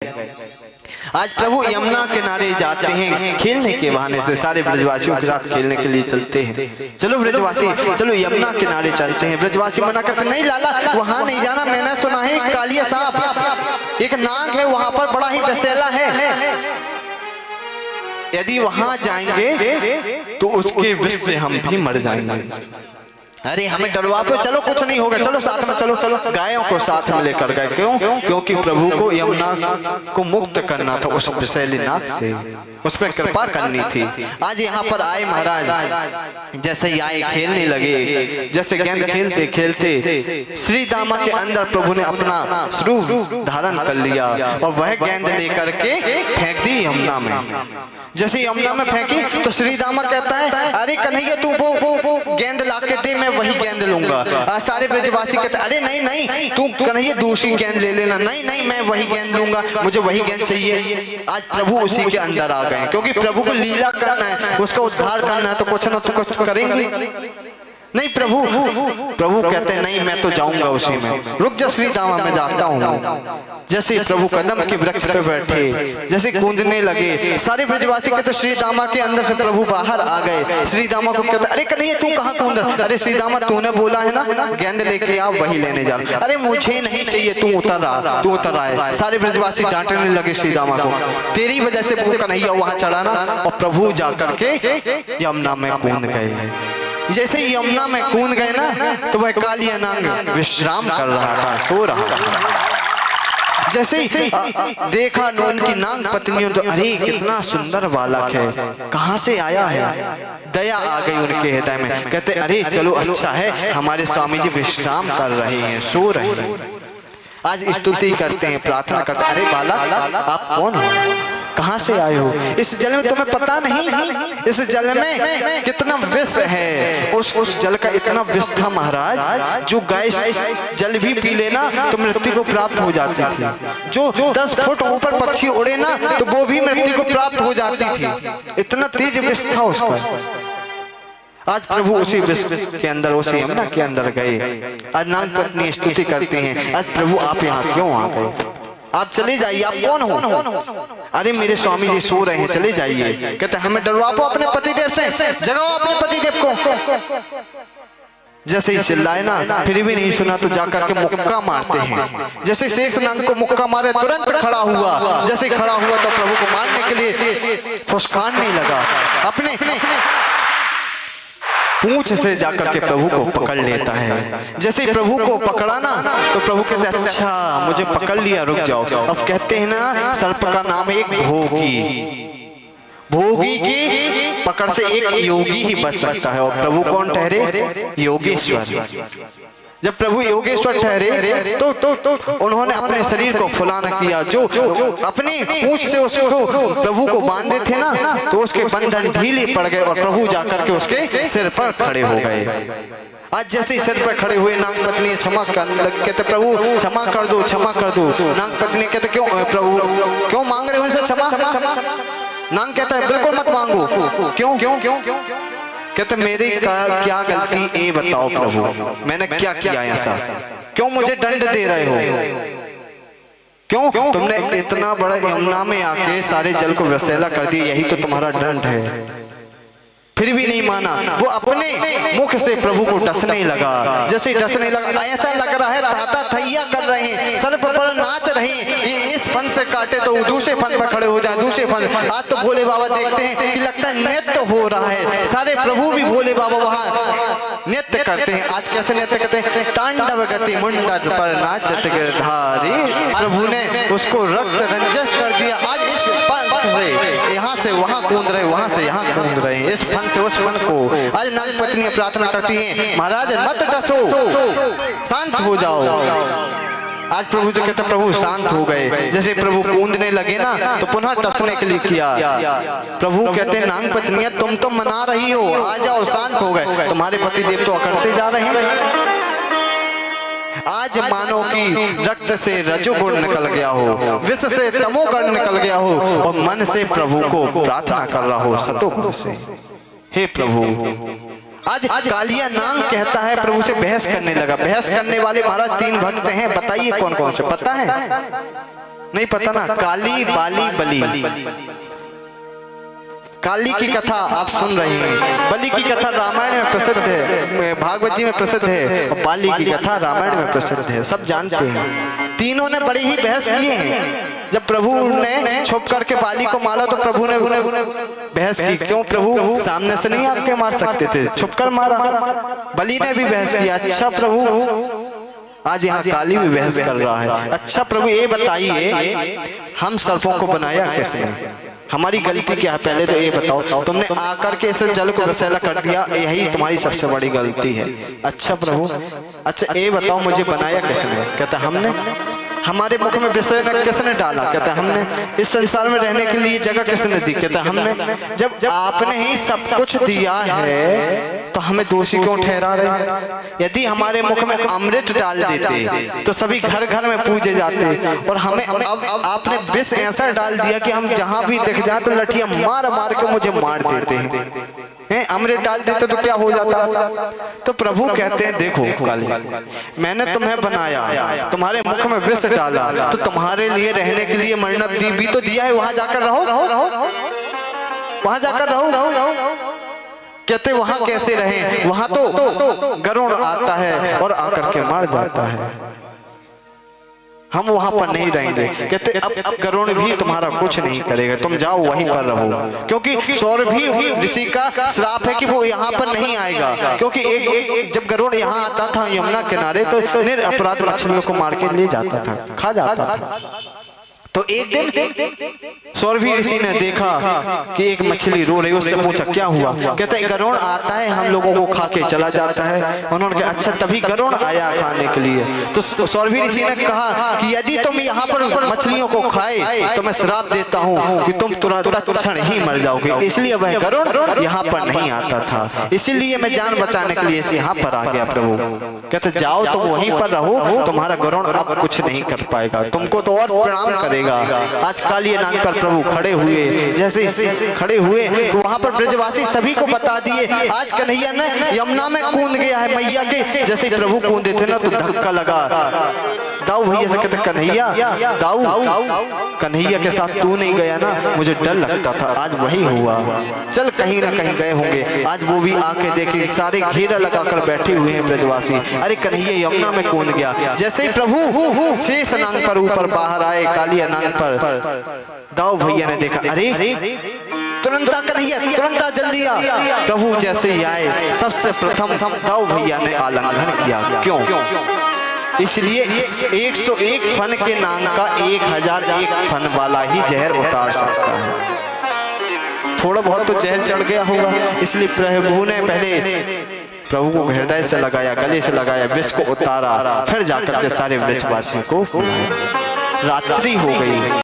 आज प्रभु यमुना किनारे जाते हैं खेलने के बहाने से, सारे ब्रजवासियों के साथ खेलने के लिए चलते हैं। चलो ब्रजवासी, चलो यमुना किनारे चलते हैं। ब्रजवासी मना करते, नहीं लाला वहां नहीं जाना, मैंने सुना है कालिया सांप एक नाग है वहां पर, बड़ा ही विषैला है, यदि वहां जाएंगे तो उसके विष से हम भी मर जाएंगे। अरे हमें डरवा पे, चलो कुछ नहीं होगा, चलो साथ में चलो। चलो गायों को साथ में लेकर गए। क्यों? क्योंकि प्रभु को यमुना को मुक्त करना था उस विषैली नाग से, उस पर कृपा करनी थी। आज यहाँ पर आए महाराज, जैसे ही आए खेलने लगे, जैसे गेंद खेलते खेलते श्री दामा के अंदर प्रभु ने अपना स्वरूप धारण कर लिया और वह गेंद लेकर के फेंक दी यमुना में। जैसे यमुना में फेंकी तो श्री दामा कहता है, अरे कन्हैया तू वो गेंद ला के दे, मैं वही गेंद लूंगा। सारे ब्रजवासी कहते, अरे नहीं नहीं तू कन्हैया दूसरी गेंद ले लेना, नहीं नहीं मैं वही गेंद लूंगा, मुझे वही गेंद चाहिए। आज प्रभु उसी के अंदर आ गए, क्योंकि प्रभु को लीला करना है, उसका उद्धार करना है, तो कुछ ना तो कुछ करेंगे। नहीं प्रभु कहते हैं, नहीं मैं तो जाऊंगा उसी में, रुक जा श्री दामा मैं जाता हूँ। जैसे प्रभु कदम के वृक्ष पे बैठे, जैसे कूदने लगे, सारे ब्रजवासी कहते श्री दामा के अंदर से प्रभु बाहर आ गए। श्री दामा को कहते, अरे कन्हैया तू कहाँ कूद रहा? अरे श्री दामा तूने बोला है ना गेंद लेके आप वही लेने जा रहा। अरे मुझे नहीं चाहिए, तू उतर आए। सारे ब्रजवासी डांटने लगे श्री दामा को, तेरी वजह से वो कन्हैया वहां चढ़ा ना, और प्रभु जाकर के यमुना में कूद गए। जैसे ही यमुना में कूद गए ना, तो वह कालिया नाग विश्राम कर रहा था, सो रहा था। जैसे ही देखा नून की नाग पत्नियों, तो अरे कितना सुंदर बालक है, कहाँ से आया है? दया आ गई उनके हृदय में, कहते अरे चलो अच्छा है हमारे स्वामी जी विश्राम कर रहे हैं, सो रहे हैं। आज स्तुति करते हैं, प्रार्थना करते हैं, अरे बालक आप कौन हो, कहाँ से आए हो? इस जल में तुम्हें पता नहीं इस जल में कितना विष है? उस जल का इतना विष था महाराज, जो गाय जल भी पी लेना तो मृत्यु को प्राप्त हो जाती थी। जो 10 फुट ऊपर पक्षी उड़े ना तो वो भी मृत्यु को प्राप्त हो जाती थी। इतना तेज विष था उसका। आज प्रभु उसी विष के अंदर, उसी यमुना के अंदर गए। आज नाग पत्नी स्तुति करते हैं, आज प्रभु आप यहाँ क्यों आ गए? आप चले जाइए, आप कौन हो? अरे मेरे स्वामी जी सो रहे हैं, चले जाइए। कहते हमें डरवा पाओ अपने पतिदेव से, जगाओ अपने पतिदेव को। जैसे ही चिल्लाए ना फिर भी नहीं सुना, तो जाकर के मुक्का मारते हैं। जैसे शेष नाग को मुक्का मारे तुरंत खड़ा हुआ, जैसे खड़ा हुआ तो प्रभु को मारने के लिए फुसकारने लगा, अपने पूंछ से जाकर के प्रभु को पकड़ लेता है। जैसे प्रभु को पकड़ा ना तो प्रभु कहते हैं अच्छा मुझे पकड़ लिया, रुक जाओ। अब कहते हैं ना सर्प का नाम है एक भोगी, भोगी की पकड़ से एक योगी ही बच सकता है। और प्रभु कौन ठहरे? योगेश्वर। जब प्रभु योगेश्वर ठहरे तो उन्होंने अपने शरीर को फुलाना किया। जो अपनी पूंछ से उसको प्रभु को बांधे थे ना, तो उसके बंधन ढीले पड़ गए और प्रभु जाकर के उसके सिर पर खड़े हो गए। आज जैसे ही सिर पर खड़े हुए नाग पत्नी क्षमा करने लगे, कहते प्रभु क्षमा कर दो, क्षमा कर दो। नाग पत्नी कहते क्यों प्रभु क्यों मांग रहे हो इनसे क्षमा? नाग कहता है बिल्कुल मत मांगो। क्यों क्यों क्यों क्यों? कहते मेरी क्या गलती ये बताओ प्रभु, मैंने क्या किया ऐसा? क्यों मुझे दंड दे रहे हो? क्यों तुमने इतना बड़ा यमुना में आके सारे जल को विषैला कर दिया, यही तो तुम्हारा दंड है। फिर भी नहीं माना, वो अपने मुख से प्रभु को डसने लगा। जैसे डसने लगा ऐसा लग रहा है ताता थैया कर रहे हैं, सर्प पर नाच रहे हैं। ये इस फन से काटे तो दूसरे फन पर खड़े हो जाए, दूसरे फन। आज तो भोले बाबा देखते हैं कि लगता है नृत्य हो रहा है, सारे प्रभु भी भोले बाबा वहाँ नृत्य करते हैं। आज कैसे नृत्य करते हैं? तांडव गति मुंडट पर नाचत गिरधारी। प्रभु ने उसको रक्त रंजस कर दिया। आज इस यहाँ से वहाँ कूद रहे, वहाँ से यहाँ कूद रहे, इस फन से उस फन को। आज नाग पत्नियां प्रार्थना करती हैं महाराज मत डसो, शांत हो जाओ। आज प्रभु जो कहते प्रभु शांत हो गए। जैसे प्रभु कूदने लगे ना तो पुनः डसने के लिए किया। प्रभु कहते नाग पत्नियां तुम तो मना रही हो, आ जाओ शांत हो गए, तुम्हारे पति देव तो अकड़ते जा रहे हैं। आज मानो कि रक्त से रजोगुण निकल गया हो, विष से तमोगुण निकल गया हो, और मन से प्रभु को प्रार्थना कर रहा हो सतोगुण से। हे प्रभु, आज कालिया नाग कहता है प्रभु से बहस करने लगा। बहस करने वाले महाराज 3 भक्त हैं, बताइए कौन कौन से? पता है? नहीं पता ना, काली बाली बली, काली की कथा आप सुन रहे हैं, बलि की कथा रामायण में प्रसिद्ध है, भागवत जी में प्रसिद्ध है, और बाली की कथा रामायण में प्रसिद्ध है, सब जानते हैं। तीनों ने बड़ी ही बहस किए हैं। जब प्रभु ने छुप करके बाली को मारा तो प्रभु ने बहस की, क्यों प्रभु सामने से नहीं आके मार सकते थे, छुप कर मारा। बलि ने भी बहस किया, अच्छा प्रभु आज यहाँ काली भी बहस कर रहा है, अच्छा प्रभु ये बताइए हम सर्पों को बनाया किसने, हमारी गलती क्या है, पहले तो ये बताओ। तुमने आकर के इस जल को विषैला कर दिया, यही तुम्हारी सबसे बड़ी गलती है। अच्छा प्रभु, अच्छा ये बताओ मुझे बनाया किसने, कहता हमने। हमारे मुख में विषय किसने डाला, कहता हमने। इस संसार में रहने के लिए जगह किसने दी, कहता हमने। जब आपने ही सब कुछ दिया है तो हमें दोषी क्यों ठहरा रहे। यदि हमारे मुख में अमृत डाल देते तो सभी घर घर में पूजे जाते, और हमें अब आपने विष ऐसा डाल दिया कि हम जहां भी दिख जाए तो लठियां मार मार के मुझे मार देते हैं। अमृत डाल देते तो क्या हो जाता। तो प्रभु कहते हैं देखो काली, मैंने तुम्हें बनाया, तुम्हारे मुख में विष डाला, तो तुम्हारे लिए रहने के लिए मन्नत भी तो दिया है, वहां जाकर रहो, वहां जाकर रहो। कहते वहां कैसे रहे, वहां तो गरुड़ आता है और आकर के मार जाता है, हम वहां पर नहीं रहेंगे। कहते अब गरुड़ भी तुम्हारा कुछ नहीं करेगा, तुम जाओ वहीं पर रहो, क्योंकि सौरभी ऋषि का श्राप है कि वो यहाँ पर नहीं आएगा। क्योंकि एक जब गरुड़ यहाँ आता था यमुना किनारे तो निरपराध मछलियों को मार के ले जाता था, खा जाता था। तो एक दिन सौरभी ऋषि ने देखा कि एक मछली रो रही, उससे पूछा क्या हुआ, कहता है गरुड़ आता है हम लोगों को खा के चला जाता है। उन्होंने कहा अच्छा तभी गरुड़ आया खाने के लिए। तो सौरभी ऋषि ने कहा कि यदि तुम यहाँ पर मछलियों को खाए तो मैं श्राप देता हूँ कि तुम तुरंत क्षण ही मर जाओगे, इसलिए वह गरुड़ यहाँ पर नहीं आता था, इसीलिए मैं जान बचाने के लिए यहाँ पर आ गया। प्रभु कहते जाओ तुम वहीं पर रहो, तुम्हारा गरुड़ अब कुछ नहीं कर पाएगा, तुमको तो और प्रणाम करेगा। आज काली नाग पर प्रभु खड़े हुए, जैसे खड़े हुए तो वहां पर ब्रजवासी सभी को बता दिए आज कन्हैया ने यमुना में कूद गया है मैया के। जैसे प्रभु कूदे थे ना तो धक्का लगा, दाऊ भैया से कहते कन्हैया, दाऊ कन्हैया के साथ तू नहीं गया ना, मुझे डर लगता था, आज वही हुआ, चल कहीं ना कहीं गए होंगे। आज वो भी आके देखे, सारे घेरा लगाकर बैठे हुए हैं ब्रजवासी, अरे कन्हैया यमुना में कूद गया। जैसे ही प्रभु शेष नाग पर ऊपर बाहर आए, काली नाग पर, दाऊ भैया ने देखा, अरे तुरंत कन्हैया तुरंत जल्दी आ। प्रभु जैसे ही आए सबसे प्रथम दाऊ भैया ने आलिंगन किया, क्यों, इसलिए 101 फन के नाग का 1001 फन वाला ही जहर उतार सकता है। थोड़ा बहुत तो जहर चढ़ गया होगा, इसलिए प्रभु ने पहले प्रभु को हृदय से लगाया, गले से लगाया, विष को उतारा, फिर जाकर के सारे ब्रजवासियों को रात्रि हो गई।